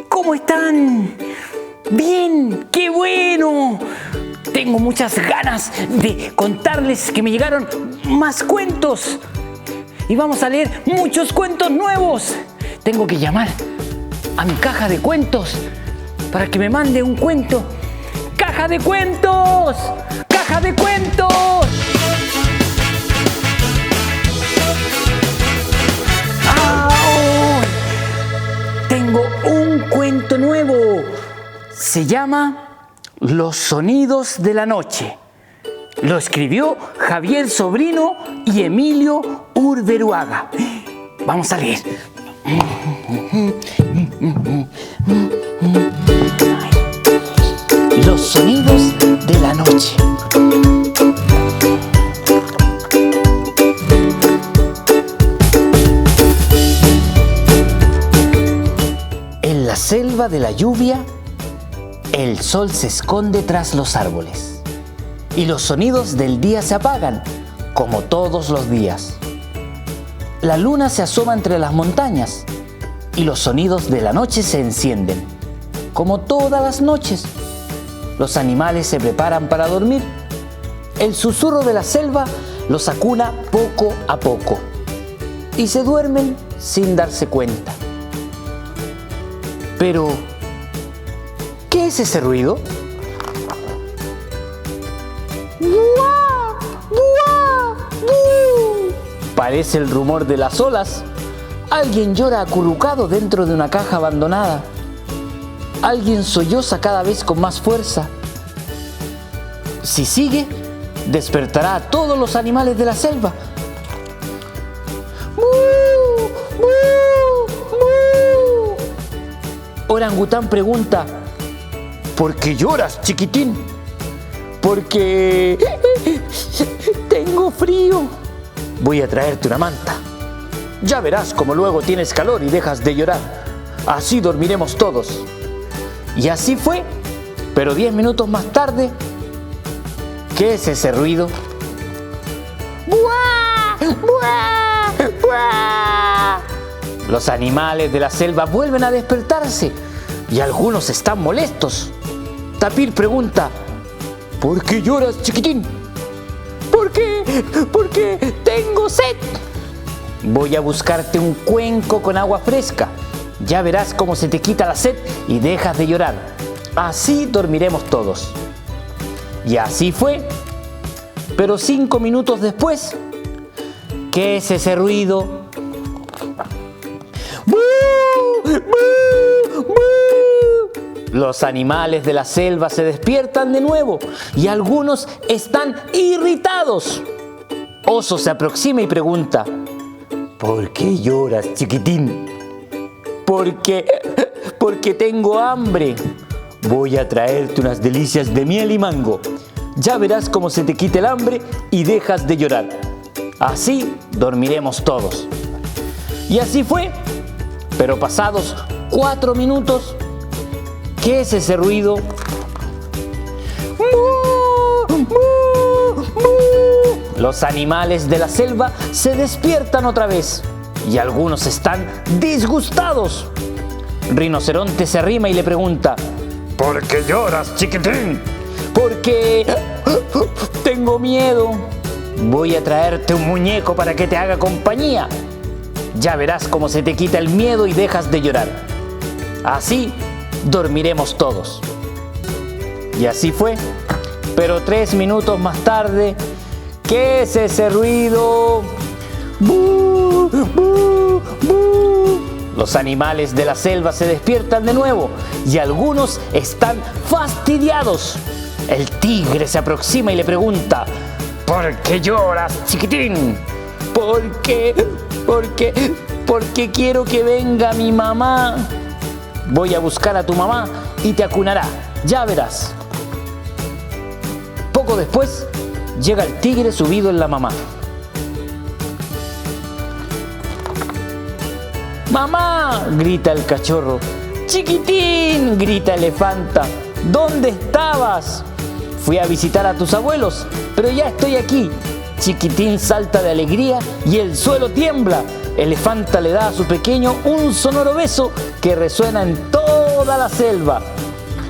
¿Cómo están? Bien, qué bueno. Tengo muchas ganas de contarles que me llegaron más cuentos. Y vamos a leer muchos cuentos nuevos. Tengo que llamar a mi caja de cuentos para que me mande un cuento. ¡Caja de cuentos! ¡Caja de cuentos! Tengo un cuento nuevo. Se llama Los sonidos de la noche. Lo escribió Javier Sobrino y Emilio Urberuaga. Vamos a leer. Los sonidos de la noche. En la selva de la lluvia, el sol se esconde tras los árboles y los sonidos del día se apagan, como todos los días. La luna se asoma entre las montañas y los sonidos de la noche se encienden, como todas las noches. Los animales se preparan para dormir. El susurro de la selva los acuna poco a poco y se duermen sin darse cuenta. Pero, ¿qué es ese ruido? ¡Buah! ¡Buah! ¡Buh! Parece el rumor de las olas. Alguien llora acurrucado dentro de una caja abandonada. Alguien solloza cada vez con más fuerza. Si sigue, despertará a todos los animales de la selva. ¡Buh! ¡Buh! ¡Buh! Orangután pregunta: ¿por qué lloras, chiquitín? Porque tengo frío. Voy a traerte una manta. Ya verás cómo luego tienes calor y dejas de llorar. Así dormiremos todos. Y así fue, pero 10 minutos más tarde, ¿qué es ese ruido? ¡Buah! ¡Buah! ¡Buah! Los animales de la selva vuelven a despertarse y algunos están molestos. Tapir pregunta: ¿por qué lloras, chiquitín? Porque tengo sed. Voy a buscarte un cuenco con agua fresca. Ya verás cómo se te quita la sed y dejas de llorar. Así dormiremos todos. Y así fue. Pero 5 minutos después, ¿qué es ese ruido? ¡Bú! ¡Bú! ¡Bú! Los animales de la selva se despiertan de nuevo y algunos están irritados. Oso se aproxima y pregunta: ¿por qué lloras, chiquitín? Porque tengo hambre. Voy a traerte unas delicias de miel y mango. Ya verás cómo se te quita el hambre y dejas de llorar. Así dormiremos todos. Y así fue. Pero pasados 4 minutos, ¿qué es ese ruido? ¡Mu! ¡Mu! ¡Mu! Los animales de la selva se despiertan otra vez y algunos están disgustados. Rinoceronte se arrima y le pregunta: ¿por qué lloras, chiquitín? Porque tengo miedo. Voy a traerte un muñeco para que te haga compañía. Ya verás cómo se te quita el miedo y dejas de llorar. Así dormiremos todos. Y así fue. Pero 3 minutos más tarde, ¿qué es ese ruido? ¡Bú! ¡Bú! ¡Bú! Los animales de la selva se despiertan de nuevo y algunos están fastidiados. El tigre se aproxima y le pregunta: ¿por qué lloras, chiquitín? Porque quiero que venga mi mamá. Voy a buscar a tu mamá y te acunará, ya verás. Poco después, llega el tigre subido en la mamá. ¡Mamá!, grita el cachorro. ¡Chiquitín!, grita Elefanta. ¿Dónde estabas? Fui a visitar a tus abuelos, pero ya estoy aquí. Chiquitín salta de alegría y el suelo tiembla. Elefanta le da a su pequeño un sonoro beso que resuena en toda la selva.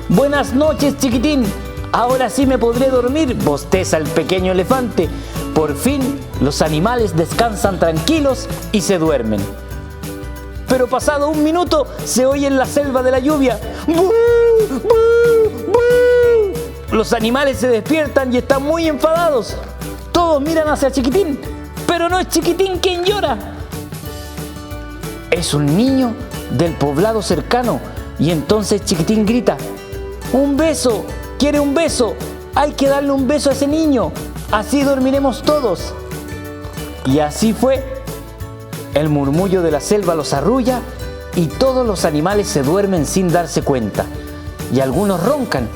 Buenas noches, chiquitín. Ahora sí me podré dormir, bosteza el pequeño elefante. Por fin los animales descansan tranquilos y se duermen. Pero pasado un minuto se oye en la selva de la lluvia: ¡bú, bú, bú! Los animales se despiertan y están muy enfadados. Todos miran hacia Chiquitín, pero no es Chiquitín quien llora. Es un niño del poblado cercano. Y entonces Chiquitín grita: ¡un beso! ¡Quiere un beso! ¡Hay que darle un beso a ese niño! Así dormiremos todos. Y así fue. El murmullo de la selva los arrulla y todos los animales se duermen sin darse cuenta. Y algunos roncan.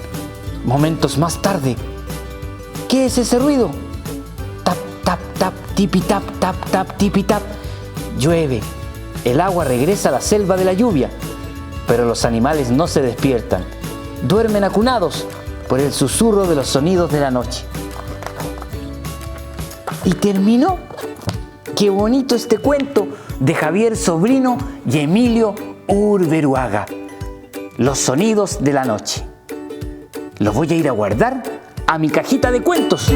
Momentos más tarde, ¿qué es ese ruido? Tap, tap, tap, tipi tap, tap, tap, tipi tap. Llueve. El agua regresa a la selva de la lluvia, pero los animales no se despiertan. Duermen acunados por el susurro de los sonidos de la noche. Y terminó. Qué bonito este cuento de Javier Sobrino y Emilio Urberuaga. Los sonidos de la noche. Lo voy a ir a guardar a mi cajita de cuentos.